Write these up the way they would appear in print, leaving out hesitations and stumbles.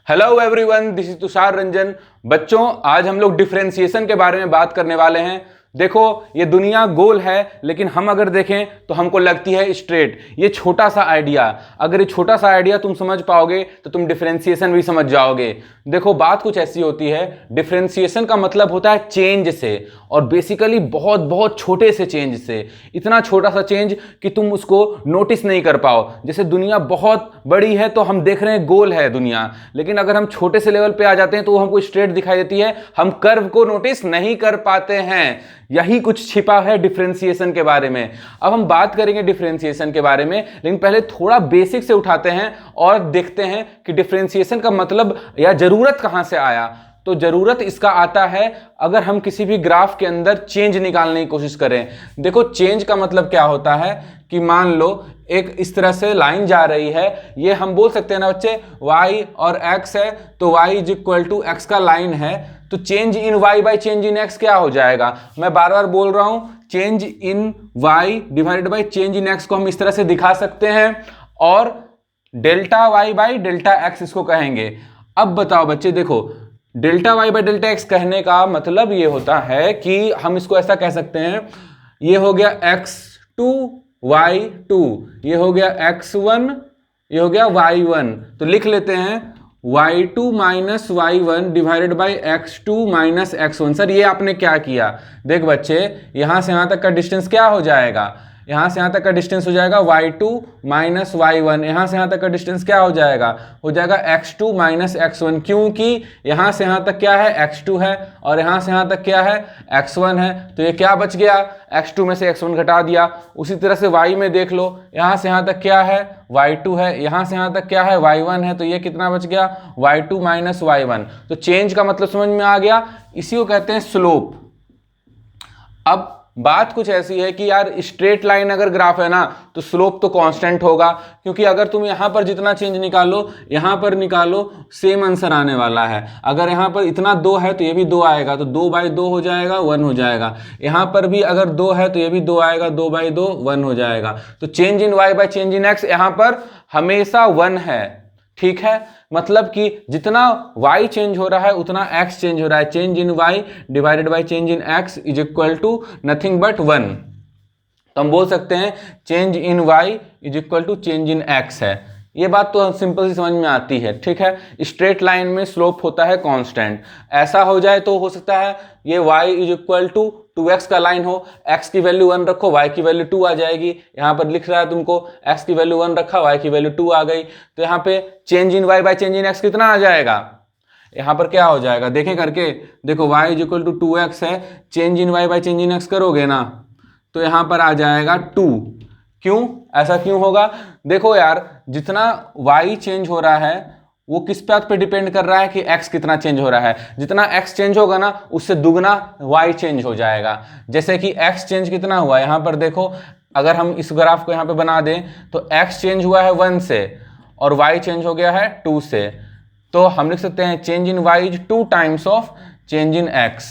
Hello everyone, this is Tushar Ranjan. बच्चों, आज हम लोग डिफरेंशिएशन के बारे में बात करने वाले हैं। देखो, ये दुनिया गोल है, लेकिन हम अगर देखें तो हमको लगती है स्ट्रेट। ये छोटा सा आइडिया, अगर ये छोटा सा आइडिया तुम समझ पाओगे तो तुम डिफरेंशिएशन भी समझ जाओगे। देखो, बात कुछ ऐसी होती है, डिफरेंशिएशन का मतलब होता है चेंज से, और बेसिकली बहुत बहुत छोटे से चेंज से। इतना छोटा सा चेंज कि तुम उसको नोटिस नहीं कर पाओ। जैसे दुनिया बहुत बड़ी है तो हम देख रहे हैं गोल है दुनिया, लेकिन अगर हम छोटे से लेवल पे आ जाते हैं तो वो हमको स्ट्रेट दिखाई देती है, हम कर्व को नोटिस नहीं कर पाते हैं। यही कुछ छिपा है डिफरेंशिएशन के बारे में। अब हम बात करेंगे डिफरेंशिएशन के बारे में, लेकिन पहले थोड़ा बेसिक से उठाते हैं और देखते हैं कि डिफरेंशिएशन का मतलब या जरूरत कहां से आया। तो जरूरत इसका आता है अगर हम किसी भी ग्राफ के अंदर चेंज निकालने की कोशिश करें। देखो, चेंज का मतलब क्या होता है कि मान लो एक इस तरह से लाइन जा रही है, ये हम बोल सकते हैं ना बच्चे, y और x है, तो y is equal to x का लाइन है, तो change in y by change in x क्या हो जाएगा। मैं बार बार बोल रहा हूं, change in y divided by change in x को हम इस तरह से दिखा सकते हैं, और delta y by delta x इसको कहेंगे। अब बताओ बच्चे, देखो, delta y by delta x कहने का मतलब ये होता है कि हम इसको ऐसा कह सकते हैं, ये हो गया x2 y2, ये हो गया x1, ये हो गया y1। तो लिख लेते हैं y2 minus y1 divided by x2 minus x1। Sir, ये आपने क्या किया? देख बच्चे, यहां से यहां तक का डिस्टेंस क्या हो जाएगा, यहां से यहां तक का डिस्टेंस हो जाएगा y2 माइनस y1। यहां से यहां तक का डिस्टेंस क्या हो जाएगा x2 माइनस x1, क्योंकि यहां से यहां तक क्या है, x2 है, और यहां से यहां तक क्या है, x1 है। तो ये क्या बच गया, x2 में से x1 घटा दिया। उसी तरह से y में देख लो, यहां से यहां तक क्या है, y2 है, यहां से यहां तक क्या है, y1 है, तो ये कितना बच गया, y2 माइनस y1। तो चेंज का मतलब समझ में आ गया, इसी को कहते हैं स्लोप। अब बात कुछ ऐसी है कि यार, स्ट्रेट लाइन अगर ग्राफ है ना तो स्लोप तो कांस्टेंट होगा, क्योंकि अगर तुम यहां पर जितना चेंज निकालो यहां पर निकालो, सेम आंसर आने वाला है। अगर यहां पर इतना 2 है तो ये भी 2 आएगा, तो 2 बाई 2 हो जाएगा, 1 हो जाएगा। यहां पर भी अगर 2 है तो ये भी 2 आएगा, 2 बाई 2 1 हो जाएगा। तो change in y by change in x यहां पर हमेशा 1 है, ठीक है। मतलब कि जितना y चेंज हो रहा है उतना x चेंज हो रहा है। Change in y divided by change in x is equal to nothing but 1। तो हम बोल सकते हैं change in y is equal to change in x है। ये बात तो सिंपल सी समझ में आती है, ठीक है। स्ट्रेट लाइन में स्लोप होता है कांस्टेंट। ऐसा हो जाए तो हो सकता है ये y is equal to 2x का लाइन हो, x की वैल्यू 1 रखो, y की वैल्यू 2 आ जाएगी। यहाँ पर लिख रहा है तुमको x की वैल्यू 1 रखा, y की वैल्यू 2 आ गई, तो यहाँ पे change in y bye change in x कितना आ जाएगा, यहाँ पर क्या हो जाएगा, देखें करके। देखो, y is equal to 2x है, change in y bye change in x करोगे ना तो यहाँ पर आ जाएगा 2। क्यों, ऐसा क्यों होगा? देखो यार, जितना y चेंज हो रहा है वो किस बात पे डिपेंड कर रहा है कि x कितना चेंज हो रहा है। जितना x चेंज होगा ना उससे दुगना y चेंज हो जाएगा। जैसे कि x चेंज कितना हुआ, यहाँ पर देखो, अगर हम इस ग्राफ को यहाँ पे बना दें तो x चेंज हुआ है 1 से और y चेंज हो गया है 2 से। तो हम लिख सकते हैं change in y is 2 times of change in x,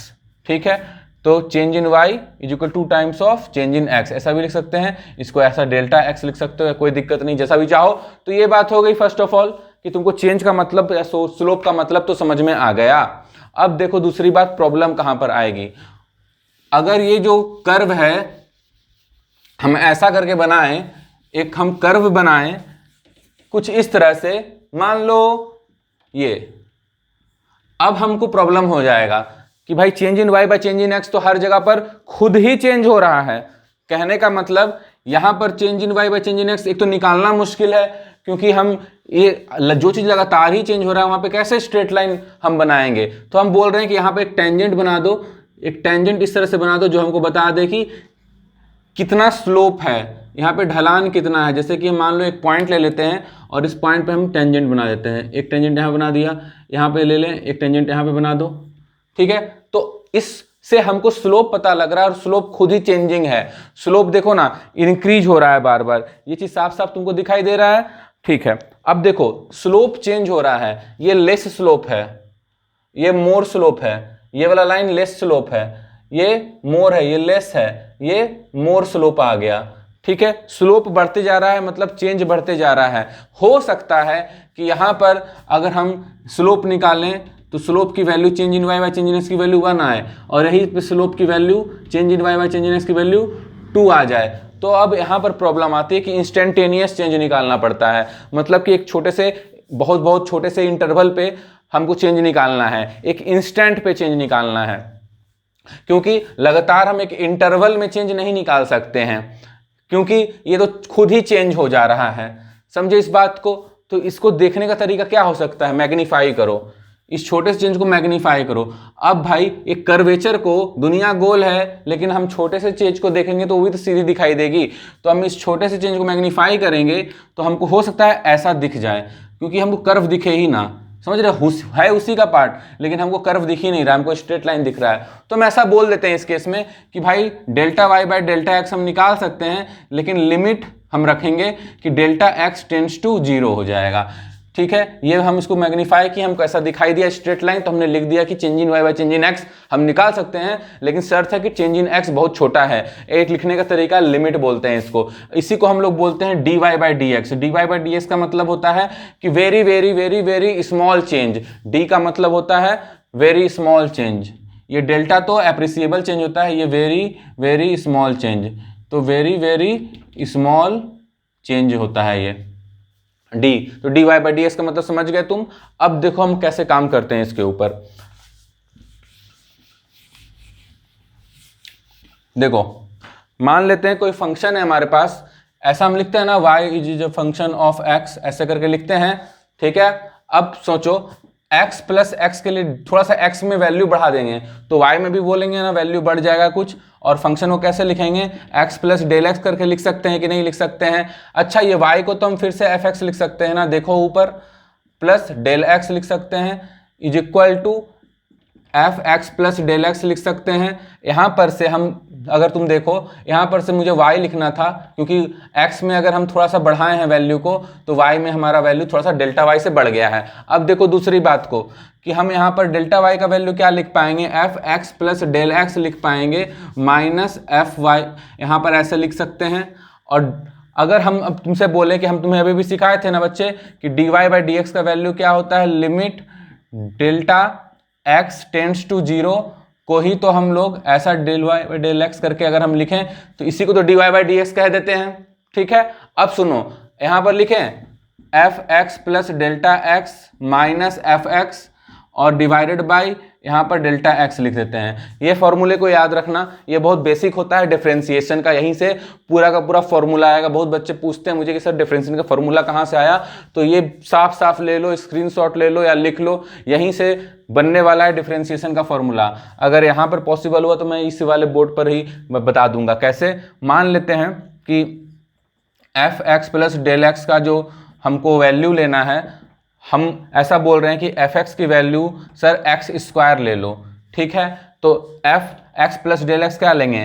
ठीक है। तो change in y is equal 2 times of change in x, ऐसा भी लिख सकते हैं। इसको ऐसा डेल्टा x लिख सकते हो, कोई दिक्कत नहीं, जैसा भी चाहो। तो ये बात हो गई फर्स्ट ऑफ ऑल कि तुमको चेंज का मतलब या स्लोप का मतलब तो समझ में आ गया। अब देखो दूसरी बात, प्रॉब्लम कहां पर आएगी। अगर ये जो कर्व है हम ऐसा करके बनाएं, एक हम कर्व बनाएं कुछ इस तरह से, मान लो ये, अब हमको प्रॉब्लम हो जाएगा कि भाई change in y bye change in x तो हर जगह पर खुद ही चेंज हो रहा है। कहने का मतलब यहां पर change in y bye change in x एक तो निकालना मुश्किल है, क्योंकि हम ये जो चीज लगातार ही चेंज हो रहा है वहां पे कैसे स्ट्रेट लाइन हम बनाएंगे। तो हम बोल रहे हैं कि यहाँ पे एक टेंजेंट बना दो, एक टेंजेंट इस तरह से बना दो जो हमको बता दे कि कितना स्लोप है, यहाँ पे ढलान कितना है। जैसे कि मान लो एक पॉइंट ले लेते हैं और इस पॉइंट पे हम टेंजेंट बना देते हैं। एक टेंजेंट यहाँ बना दिया, यहाँ पे ले लें, एक टेंजेंट यहाँ पे बना दो, ठीक है। तो इससे हमको स्लोप पता लग रहा है, और स्लोप खुद ही चेंजिंग है। स्लोप देखो ना, इंक्रीज हो रहा है बार बार, ये चीज साफ साफ तुमको दिखाई दे रहा है, ठीक है। अब देखो, स्लोप चेंज हो रहा है, ये लेस स्लोप है, ये मोर स्लोप है, ये वाला लाइन लेस स्लोप है, ये मोर है, ये लेस है, ये मोर स्लोप आ गया, ठीक है, स्लोप बढ़ते जा रहा है मतलब चेंज बढ़ते जा रहा है। हो सकता है कि यहाँ पर अगर हम स्लोप निकालें तो स्लोप की value change in y by change in x की वैल्यू 1 आए, और यही पे स्लोप की value change in y by change in x की वैल्यू 2 आ जाए। तो अब यहाँ पर प्रॉब्लम आती है कि इंस्टेंटेनियस चेंज निकालना पड़ता है, मतलब कि एक छोटे से बहुत छोटे से इंटरवल पे हमको चेंज निकालना है, एक इंस्टेंट पे चेंज निकालना है, क्योंकि लगातार हम एक इंटरवल में चेंज नहीं निकाल सकते हैं, क्योंकि ये तो खुद ही चेंज हो जा रहा है। समझे इस बात को? तो इसको देखने का तरीका क्या हो सकता है? मैग्नीफाई करो, इस छोटे से चेंज को मैग्नीफाई करो। अब भाई एक कर्वेचर को, दुनिया गोल है लेकिन हम छोटे से चेंज को देखेंगे तो वो भी तो सीधी दिखाई देगी, तो हम इस छोटे से चेंज को मैग्नीफाई करेंगे तो हमको हो सकता है ऐसा दिख जाए, क्योंकि हमको कर्व दिखे ही ना, समझ रहे है उसी का पार्ट, लेकिन हमको कर्व दिख ही नहीं रहा, हमको स्ट्रेट लाइन दिख रहा है। तो हम ऐसा बोल देते हैं इस केस में कि भाई delta y by delta x हम निकाल सकते हैं, लेकिन लिमिट हम रखेंगे कि डेल्टा एक्स टेंड्स टू 0 हो जाएगा। ठीक है, ये हम इसको मैग्नीफाई किया, हमको ऐसा दिखाई दिया स्ट्रेट लाइन, तो हमने लिख दिया कि change in y by change in x हम निकाल सकते हैं, लेकिन शर्त है कि चेंज इन एक्स बहुत छोटा है। एक लिखने का तरीका लिमिट बोलते हैं इसको, इसी को हम लोग बोलते हैं d y by d x. D y by d x का मतलब होता है कि very very very very small change, d का मतलब होता है वेरी स्मॉल चेंज। ये डेल्टा तो एप्रिसिएबल चेंज होता है, ये वेरी वेरी स्मॉल चेंज, तो वेरी वेरी स्मॉल चेंज होता है ये डी। तो d y by d x का मतलब समझ गए तुम। अब देखो हम कैसे काम करते हैं इसके ऊपर। देखो मान लेते हैं कोई फंक्शन है हमारे पास, ऐसा हम लिखते हैं ना, y is a function of x, ऐसे करके लिखते हैं। ठीक है, अब सोचो x प्लस एक्स के लिए थोड़ा सा x में वैल्यू बढ़ा देंगे तो y में भी बोलेंगे ना वैल्यू बढ़ जाएगा कुछ, और फंक्शन को कैसे लिखेंगे? x प्लस डेल एक्स करके लिख सकते हैं कि नहीं लिख सकते हैं? अच्छा, ये y को तो हम फिर से एफ एक्स लिख सकते हैं ना, देखो ऊपर प्लस डेल एक्स लिख सकते हैं is equal to f x plus del x लिख सकते हैं। यहाँ पर से हम, अगर तुम देखो यहाँ पर से मुझे y लिखना था, क्योंकि x में अगर हम थोड़ा सा बढ़ाए हैं वैल्यू को तो y में हमारा वैल्यू थोड़ा सा डेल्टा y से बढ़ गया है। अब देखो दूसरी बात को कि हम यहाँ पर डेल्टा y का वैल्यू क्या लिख पाएंगे? F x plus del x लिख पाएंगे माइनस एफ वाई, यहाँ पर ऐसे लिख सकते हैं। और अगर हम अब तुमसे बोले कि हम तुम्हें अभी भी सिखाए थे ना बच्चे कि d y by d x का वैल्यू क्या होता है? Limit delta x tends to 0 को ही तो हम लोग ऐसा del y by del x करके अगर हम लिखें तो इसी को तो d y by d x कह देते हैं। ठीक है, अब सुनो यहाँ पर लिखें F x plus delta x minus f x और डिवाइडेड बाई यहाँ पर डेल्टा एक्स लिख देते हैं। ये फॉर्मूले को याद रखना, ये बहुत बेसिक होता है डिफरेंशिएशन का, यहीं से पूरा का पूरा फॉर्मूला आएगा। बहुत बच्चे पूछते हैं मुझे कि सर डिफरेंशिएशन का फॉर्मूला कहाँ से आया, तो ये साफ साफ ले लो, स्क्रीनशॉट ले लो या लिख लो, यहीं से बनने वाला है डिफरेंशिएशन का फॉर्मूला। अगर यहाँ पर पॉसिबल हुआ तो मैं इस वाले बोर्ड पर ही बता दूंगा कैसे। मान लेते हैं कि f x plus del x का जो हमको वैल्यू लेना है, हम ऐसा बोल रहे हैं कि एफ एक्स की वैल्यू सर एक्स स्क्वायर ले लो। ठीक है, तो f x plus del x क्या लेंगे?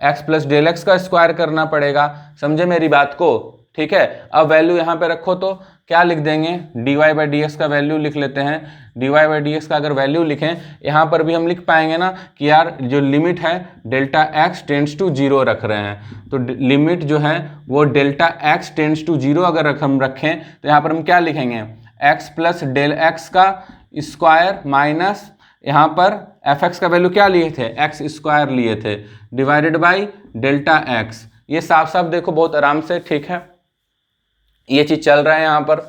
एक्स प्लस डेल एक्स का स्क्वायर करना पड़ेगा, समझे मेरी बात को? ठीक है, अब वैल्यू यहाँ पे रखो तो क्या लिख देंगे? D y by d x का वैल्यू लिख लेते हैं। D y by d x का अगर वैल्यू लिखें यहाँ पर भी हम लिख पाएंगे ना कि यार जो लिमिट है डेल्टा एक्स टेंड्स टू 0 रख रहे हैं, तो लिमिट जो है वो डेल्टा एक्स टेंड्स टू 0 अगर हम रखें तो यहाँ पर हम क्या लिखेंगे? एक्स प्लस डेल एक्स का स्क्वायर माइनस यहाँ पर एफ एक्स का वैल्यू क्या लिए थे? एक्स स्क्वायर लिए थे, डिवाइडेड बाई डेल्टा एक्स। ये साफ साफ देखो बहुत आराम से, ठीक है, ये चीज चल रहा है। यहाँ पर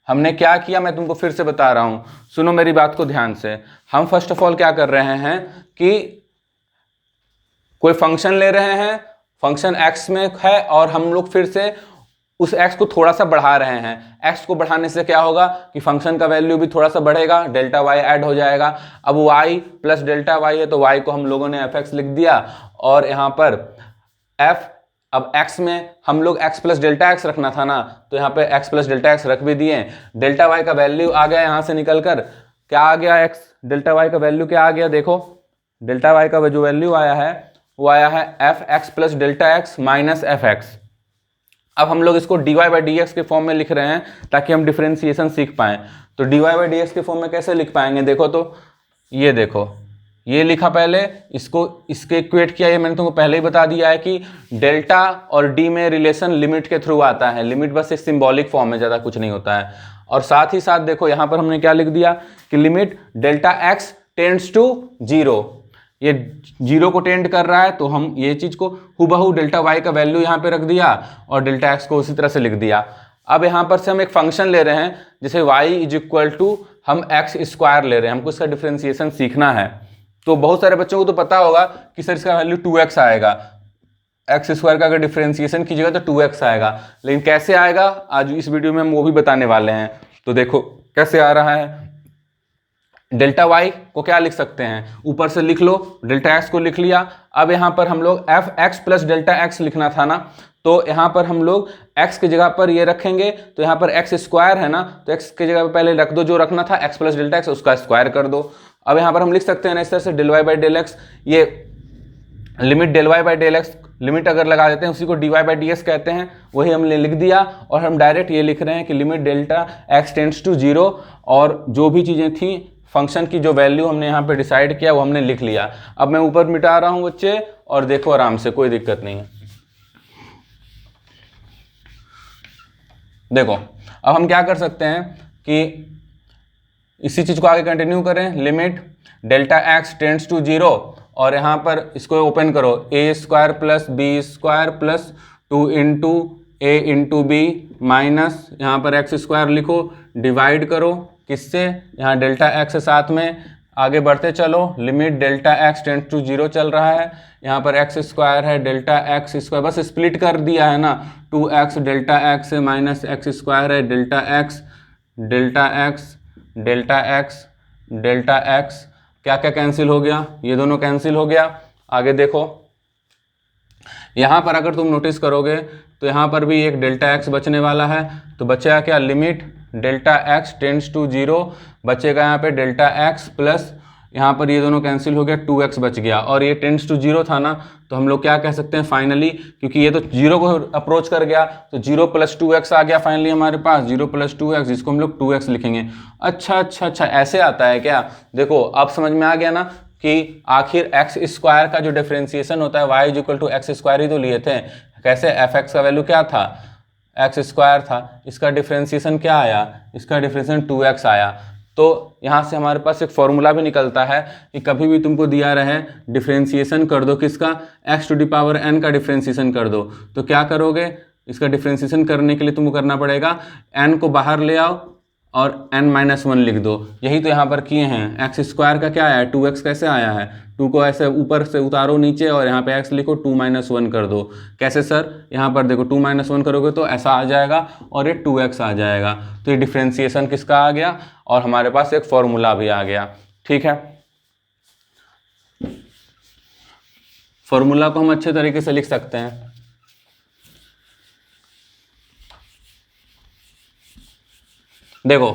हमने क्या किया मैं तुमको फिर से बता रहा हूँ, सुनो मेरी बात को ध्यान से। हम फर्स्ट ऑफ ऑल क्या कर रहे हैं कि कोई फंक्शन ले रहे हैं, फंक्शन एक्स में है और हम लोग फिर से उस x को थोड़ा सा बढ़ा रहे हैं। x को बढ़ाने से क्या होगा कि फंक्शन का वैल्यू भी थोड़ा सा बढ़ेगा, डेल्टा y ऐड हो जाएगा। अब y प्लस डेल्टा y है तो y को हम लोगों ने fx लिख दिया, और यहाँ पर f, अब x में हम लोग x प्लस डेल्टा x रखना था ना, तो यहाँ पे x प्लस डेल्टा x रख भी दिए। डेल्टा y का वैल्यू आ गया यहाँ से निकल कर, क्या आ गया? x डेल्टा y का वैल्यू क्या आ गया? देखो डेल्टा y का जो वैल्यू आया है वो आया है f x plus delta x minus f x. अब हम लोग इसको d y by d x के फॉर्म में लिख रहे हैं ताकि हम डिफरेंशिएशन सीख पाएं। तो d y by d x के फॉर्म में कैसे लिख पाएंगे? देखो तो ये देखो ये लिखा पहले, इसको इसके इक्वेट किया, ये मैंने तुमको पहले ही बता दिया है कि डेल्टा और डी में रिलेशन लिमिट के थ्रू आता है, लिमिट बस एक सिंबॉलिक फॉर्म में, ज़्यादा कुछ नहीं होता है। और साथ ही साथ देखो यहाँ पर हमने क्या लिख दिया कि limit delta x tends to 0, ये 0 को टेंड कर रहा है, तो हम ये चीज़ को हुबहू डेल्टा वाई का वैल्यू यहाँ पे रख दिया और डेल्टा एक्स को उसी तरह से लिख दिया। अब यहाँ पर से हम एक फंक्शन ले रहे हैं जैसे y इज इक्वल टू हम एक्स स्क्वायर ले रहे हैं, हमको इसका डिफ्रेंसिएशन सीखना है। तो बहुत सारे बच्चों को तो पता होगा कि सर इसका वैल्यू 2x आएगा, एक्स स्क्वायर का अगर डिफ्रेंसिएशन कीजिएगा तो 2x आएगा, लेकिन कैसे आएगा आज इस वीडियो में हम वो भी बताने वाले हैं। तो देखो कैसे आ रहा है। डेल्टा वाई को क्या लिख सकते हैं, ऊपर से लिख लो, डेल्टा एक्स को लिख लिया। अब यहाँ पर हम लोग F x plus delta x लिखना था ना, तो यहाँ पर हम लोग x की जगह पर ये रखेंगे, तो यहाँ पर एक्स स्क्वायर है ना, तो x की जगह पर पहले रख दो जो रखना था, x प्लस डेल्टा एक्स, उसका स्क्वायर कर दो। अब यहाँ पर हम लिख सकते हैं ना इस तरह से del y by del x, ये limit del y by del x, limit अगर लगा देते हैं उसी को d y by d x कहते हैं, वही हमने लिख दिया। और हम डायरेक्ट ये लिख रहे हैं कि limit delta x tends to 0, और जो भी चीज़ें थी फंक्शन की जो वैल्यू हमने यहाँ पे डिसाइड किया वो हमने लिख लिया। अब मैं ऊपर मिटा रहा हूँ बच्चे, और देखो आराम से, कोई दिक्कत नहीं है। देखो अब हम क्या कर सकते हैं कि इसी चीज़ को आगे कंटिन्यू करें, limit delta x tends to 0, और यहाँ पर इसको ओपन करो, a square plus b square plus 2 into a into b minus यहाँ पर एक्स स्क्वायर लिखो, डिवाइड करो किससे, यहाँ डेल्टा एक्स साथ में आगे बढ़ते चलो, limit delta x tends to 0 चल रहा है, यहाँ पर एक्स स्क्वायर है, डेल्टा एक्स स्क्वायर बस स्प्लिट कर दिया है ना, 2x delta x minus x square है, delta x delta x delta x delta x, क्या क्या कैंसिल हो गया, ये दोनों कैंसिल हो गया। आगे देखो यहाँ पर अगर तुम नोटिस करोगे तो यहाँ पर भी एक डेल्टा एक्स बचने वाला है, तो बचेगा क्या, limit delta x tends to 0, बचेगा यहाँ पे डेल्टा एक्स प्लस यहाँ पर ये दोनों कैंसिल हो गया, 2x बच गया, और ये टेंड्स टू 0 था ना, तो हम लोग क्या कह सकते हैं फाइनली, क्योंकि ये तो 0 को अप्रोच कर गया तो 0 प्लस 2x आ गया फाइनली हमारे पास, 0 प्लस 2x, जिसको हम लोग 2x लिखेंगे। अच्छा ऐसे आता है क्या, देखो अब समझ में आ गया ना कि आखिर एक्स स्क्वायर का जो डिफ्रेंसिएशन होता है y is equal to x square ही तो लिए थे, कैसे एफ एक्स का वैल्यू क्या था, एक्स स्क्वायर था, इसका डिफ्रेंसिएशन क्या आया, इसका डिफ्रेंसिएशन 2x आया। तो यहाँ से हमारे पास एक फॉर्मूला भी निकलता है कि कभी भी तुमको दिया रहे डिफ्रेंसिएशन कर दो किसका, x to the power n का डिफ्रेंसिएशन कर दो, तो क्या करोगे, इसका डिफ्रेंसिएशन करने के लिए तुमको करना पड़ेगा n को बाहर ले आओ और n-1 लिख दो, यही तो यहाँ पर किए हैं। एक्स स्क्वायर का क्या आया है, 2x कैसे आया है, 2 को ऐसे ऊपर से उतारो नीचे और यहाँ पे x लिखो, 2-1 कर दो, कैसे सर, यहाँ पर देखो 2-1 करोगे तो ऐसा आ जाएगा और ये 2x आ जाएगा, तो ये डिफ्रेंसिएशन किसका आ गया और हमारे पास एक फॉर्मूला भी आ गया। ठीक है, फॉर्मूला को हम अच्छे तरीके से लिख सकते हैं। देखो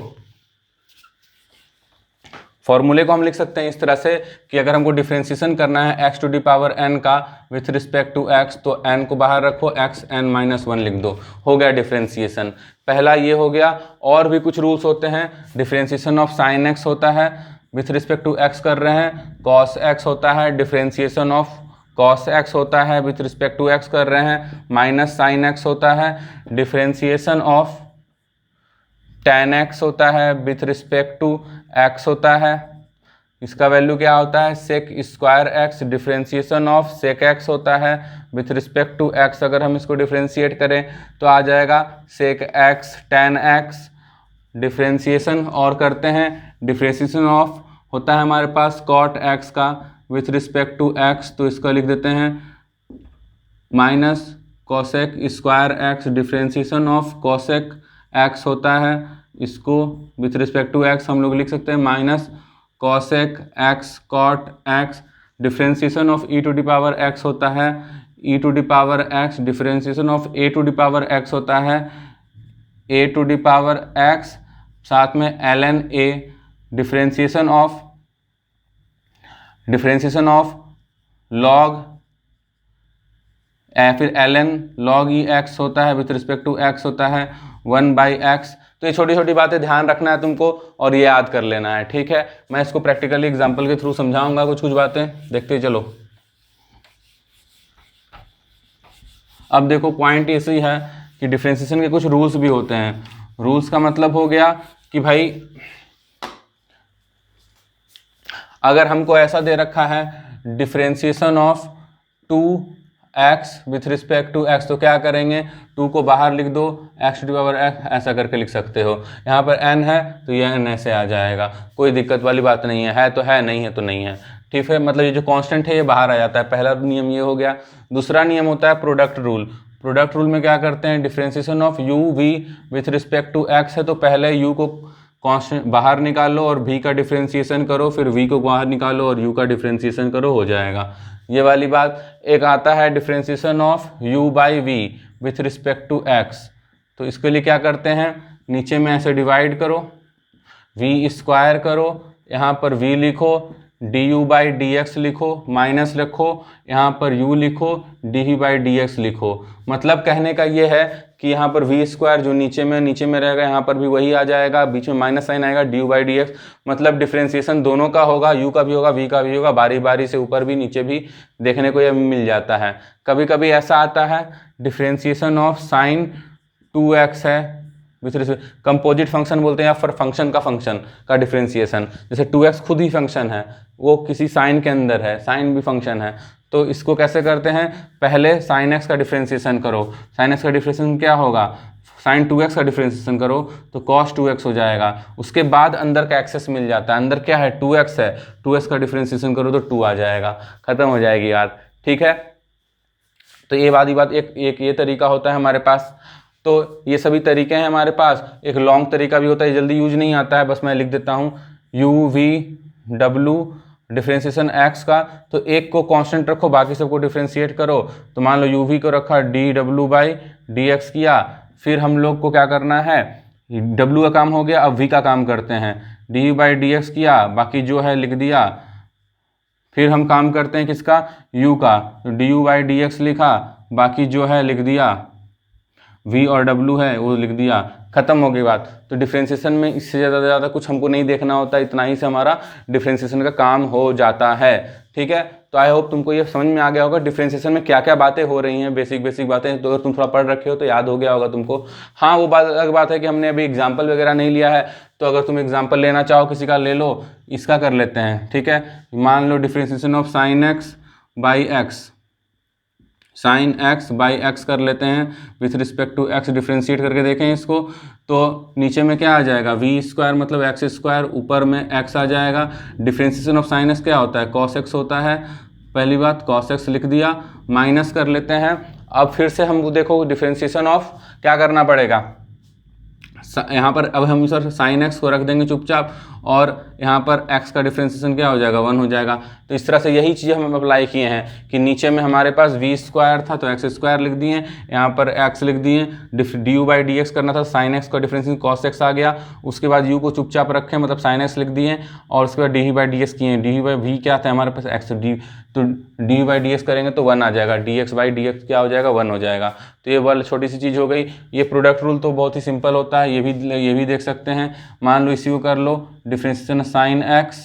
फॉर्मूले को हम लिख सकते हैं इस तरह से कि अगर हमको डिफ्रेंसिएशन करना है x to the power n का विथ रिस्पेक्ट टू x, तो n को बाहर रखो, x n-1 लिख दो, हो गया डिफ्रेंसिएशन। पहला ये हो गया। और भी कुछ रूल्स होते हैं, डिफ्रेंसिएशन ऑफ साइन x होता है, विथ रिस्पेक्ट टू x कर रहे हैं, cos x होता है, डिफ्रेंसिएशन ऑफ cos x होता है, विथ रिस्पेक्ट टू x कर रहे हैं, माइनस साइन x होता है, डिफ्रेंसिएशन ऑफ tan x होता है, विथ रिस्पेक्ट टू x होता है, इसका वैल्यू क्या होता है, sec square x, differentiation of sec x होता है, विथ रिस्पेक्ट टू x अगर हम इसको डिफ्रेंशिएट करें तो आ जाएगा सेक x tan x, डिफ्रेंशिएशन और करते हैं, डिफ्रेंशिएशन ऑफ होता है हमारे पास cot x का विथ रिस्पेक्ट टू x, तो इसका लिख देते हैं minus cosec square x, differentiation of cosec x होता है, इसको विथ रिस्पेक्ट टू x हम लोग लिख सकते हैं minus cosec x cot x, differentiation of e to the power x होता है, e to the power x, differentiation of a to the power x होता है, a to the power x, साथ में ln a, differentiation of log फिर ln log e x होता है, with respect to x होता है 1/x, तो ये छोटी छोटी बातें ध्यान रखना है तुमको और ये याद कर लेना है, ठीक है। मैं इसको प्रैक्टिकली एग्जाम्पल के थ्रू समझाऊंगा कुछ कुछ बातें, देखते चलो। अब देखो पॉइंट ऐसे है कि डिफ्रेंशिएशन के कुछ रूल्स भी होते हैं। रूल्स का मतलब हो गया कि भाई अगर हमको ऐसा दे रखा है differentiation of 2x with respect to x, तो क्या करेंगे, 2 को बाहर लिख दो, x टू पावर x ऐसा करके लिख सकते हो। यहाँ पर n है तो ये n ऐसे आ जाएगा, कोई दिक्कत वाली बात नहीं है तो है, नहीं है तो नहीं है, ठीक है। मतलब ये जो कांस्टेंट है ये बाहर आ जाता है, पहला नियम ये हो गया। दूसरा नियम होता है प्रोडक्ट रूल। प्रोडक्ट रूल में क्या करते हैं, differentiation of u v with respect to x है तो पहले u को कांस्टेंट बाहर निकालो और v का डिफ्रेंशिएशन करो, फिर v को बाहर निकालो और u का डिफ्रेंशिएशन करो, हो जाएगा ये वाली बात। एक आता है differentiation of u by v with respect to x, तो इसके लिए क्या करते हैं, नीचे में ऐसे डिवाइड करो, v स्क्वायर करो, यहाँ पर v लिखो, du बाई dx लिखो, माइनस लिखो, यहाँ पर u लिखो, du बाई dx लिखो। मतलब कहने का ये है कि यहाँ पर v स्क्वायर जो नीचे में रहेगा, यहाँ पर भी वही आ जाएगा, बीच में माइनस साइन आएगा, du बाई dx। मतलब डिफ्रेंशिएशन दोनों का होगा, u का भी होगा, v का भी होगा, बारी बारी से ऊपर भी नीचे भी देखने को ये मिल जाता है। कभी कभी ऐसा आता है डिफ्रेंशिएशन ऑफ साइन 2x है कंपोजिट फंक्शन बोलते हैं, या फिर फंक्शन का डिफ्रेंशिएशन, जैसे 2x खुद ही फंक्शन है, वो किसी साइन के अंदर है, साइन भी फंक्शन है, तो इसको कैसे करते हैं, पहले साइन x का डिफ्रेंशिएशन करो। साइन x का डिफ्रेंशिएशन क्या होगा, साइन 2x का डिफ्रेंशिएशन करो तो cos 2x हो जाएगा। उसके बाद अंदर का एक्सेस मिल जाता है, अंदर क्या है 2x है, 2x का डिफ्रेंशिएशन करो तो 2 आ जाएगा, खत्म हो जाएगी बात, ठीक है। तो ये वाली बात एक ये तरीका होता है हमारे पास। तो ये सभी तरीके हैं हमारे पास। एक लॉन्ग तरीका भी होता है, जल्दी यूज नहीं आता है, बस मैं लिख देता हूँ u v w differentiation x का, तो एक को कांस्टेंट रखो, बाकी सबको डिफ्रेंशिएट करो। तो मान लो u v को रखा dw बाई dx किया, फिर हम लोग को क्या करना है, w का काम हो गया, अब v का काम करते हैं, du बाई dx किया, बाकी जो है लिख दिया। फिर हम काम करते हैं किसका, u का, तो du बाई dx लिखा, बाकी जो है लिख दिया, v और w है वो लिख दिया, खत्म हो गई बात। तो डिफ्रेंशिएशन में इससे ज़्यादा कुछ हमको नहीं देखना होता, इतना ही से हमारा डिफ्रेंशिएशन का काम हो जाता है, ठीक है। तो आई होप तुमको ये समझ में आ गया होगा डिफ्रेंशिएशन में क्या क्या बातें हो रही हैं, बेसिक बातें। तो अगर तुम थोड़ा पढ़ रखे हो तो याद हो गया होगा तुमको। हाँ, वो बात अलग बात है कि हमने अभी एग्जाम्पल वगैरह नहीं लिया है, तो अगर तुम एग्जाम्पल लेना चाहो किसी का ले लो, इसका कर लेते हैं, ठीक है। मान लो differentiation of sine x by x, sine x by x कर लेते हैं with respect to x, differentiate करके देखें इसको, तो नीचे में क्या आ जाएगा, v स्क्वायर मतलब x स्क्वायर, ऊपर में x आ जाएगा। डिफ्रेंशिएशन ऑफ साइन x क्या होता है, cos x होता है, पहली बात cos x लिख दिया, माइनस कर लेते हैं। अब फिर से हम देखो डिफ्रेंशिएशन ऑफ क्या करना पड़ेगा, यहाँ पर अब हम सर साइन x को रख देंगे चुपचाप, और यहाँ पर x का डिफ्रेंशिएशन क्या हो जाएगा, 1 हो जाएगा। तो इस तरह से यही चीज़ हम अप्लाई किए हैं कि नीचे में हमारे पास v स्क्वायर था तो x स्क्वायर लिख दिए, यहाँ पर x लिख दिए, du बाई dx करना था, साइन x का डिफ्रेंशिएशन cos x आ गया, उसके बाद u को चुपचाप रखें मतलब साइन x लिख दिए, और उसके बाद du बाई dx किए, du बाई v क्या था हमारे पास x, तो du बाई dx करेंगे तो 1 आ जाएगा, dx बाई dx क्या हो जाएगा, 1 हो जाएगा। तो ये वाली छोटी सी चीज़ हो गई। ये प्रोडक्ट रूल तो बहुत ही सिंपल होता है, ये भी देख सकते हैं। मान लो इसी को कर लो, डिफ्रेंशिएशन साइन x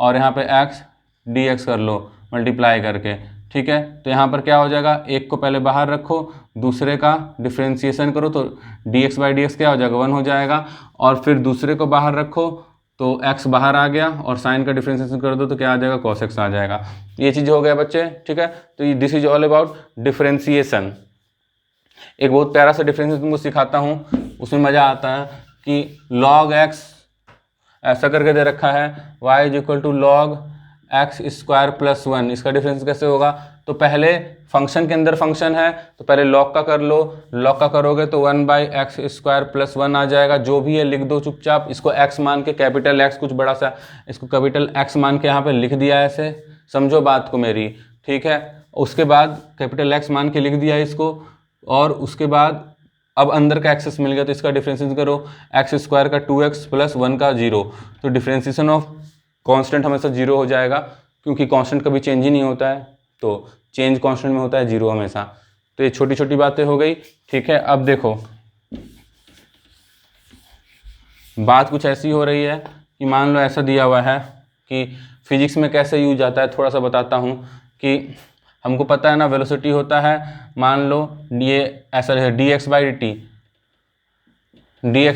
और यहाँ पे x dx कर लो मल्टीप्लाई करके, ठीक है। तो यहाँ पर क्या हो जाएगा, एक को पहले बाहर रखो, दूसरे का डिफ्रेंशिएशन करो तो dx बाई dx क्या हो जाएगा, 1 हो जाएगा, और फिर दूसरे को बाहर रखो तो x बाहर आ गया, और साइन का डिफ्रेंशिएशन कर दो तो क्या आ जाएगा, cos x आ जाएगा। ये चीज़ हो गया बच्चे, ठीक है। तो this is all about differentiation. एक बहुत प्यारा सा डिफ्रेंशिएशन तुमको सिखाता हूँ, उसमें मज़ा आता है कि log x ऐसा करके दे रखा है, y is equal to log x square plus 1, इसका डिफरेंस कैसे होगा, तो पहले फंक्शन के अंदर फंक्शन है तो पहले लॉग का कर लो, लॉग का करोगे तो 1 बाई एक्स स्क्वायर प्लस 1 आ जाएगा, जो भी है लिख दो चुपचाप, इसको x मान के कैपिटल x कुछ बड़ा सा, इसको कैपिटल x मान के यहाँ पे लिख दिया ऐसे, समझो बात को मेरी, ठीक है। उसके बाद कैपिटल x मान के लिख दिया इसको, और उसके बाद अब अंदर का एक्सेस मिल गया तो इसका डिफ्रेंशिएशन करो, एक्स स्क्वायर का 2x प्लस 1 का 0, तो डिफ्रेंशिएशन ऑफ कांस्टेंट हमेशा 0 हो जाएगा, क्योंकि कांस्टेंट कभी चेंज ही नहीं होता है, तो चेंज कांस्टेंट में होता है 0 हमेशा। तो ये छोटी छोटी बातें हो गई, ठीक है। अब देखो बात कुछ ऐसी हो रही है कि मान लो ऐसा दिया हुआ है कि फिजिक्स में कैसे यूज आता है, थोड़ा सा बताता हूँ कि हमको पता है ना वेलोसिटी होता है, मान लो ये ऐसा है dx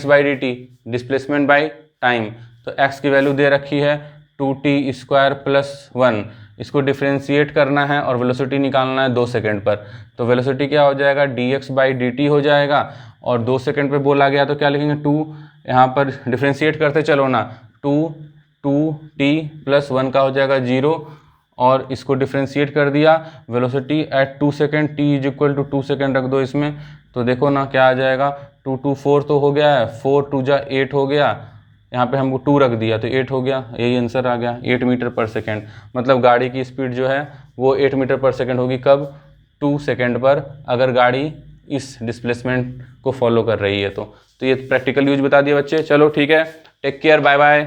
by dt displacement by time. तो x की वैल्यू दे रखी है 2t स्क्वायर प्लस 1, इसको डिफ्रेंशिएट करना है और वेलोसिटी निकालना है 2 सेकंड पर। तो वेलोसिटी क्या हो जाएगा, dx बाई dt हो जाएगा, और 2 सेकंड पे बोला गया तो क्या लिखेंगे 2, यहाँ पर डिफ्रेंशिएट करते चलो ना, 2t प्लस 1 का हो जाएगा 0, और इसको डिफ्रेंशिएट कर दिया, velocity at 2 second, t is equal to 2 second रख दो इसमें, तो देखो ना क्या आ जाएगा, 2 2 4 तो हो गया है, 4 2 जा 8 हो गया, यहाँ पे हमको 2 रख दिया तो 8 हो गया, यही आंसर आ गया 8 मीटर पर सेकेंड। मतलब गाड़ी की स्पीड जो है वो 8 मीटर पर सेकेंड होगी, कब, 2 सेकेंड पर, अगर गाड़ी इस डिस्प्लेसमेंट को फॉलो कर रही है तो ये प्रैक्टिकल यूज बता दिया बच्चे। चलो ठीक है, टेक केयर, बाय बाय।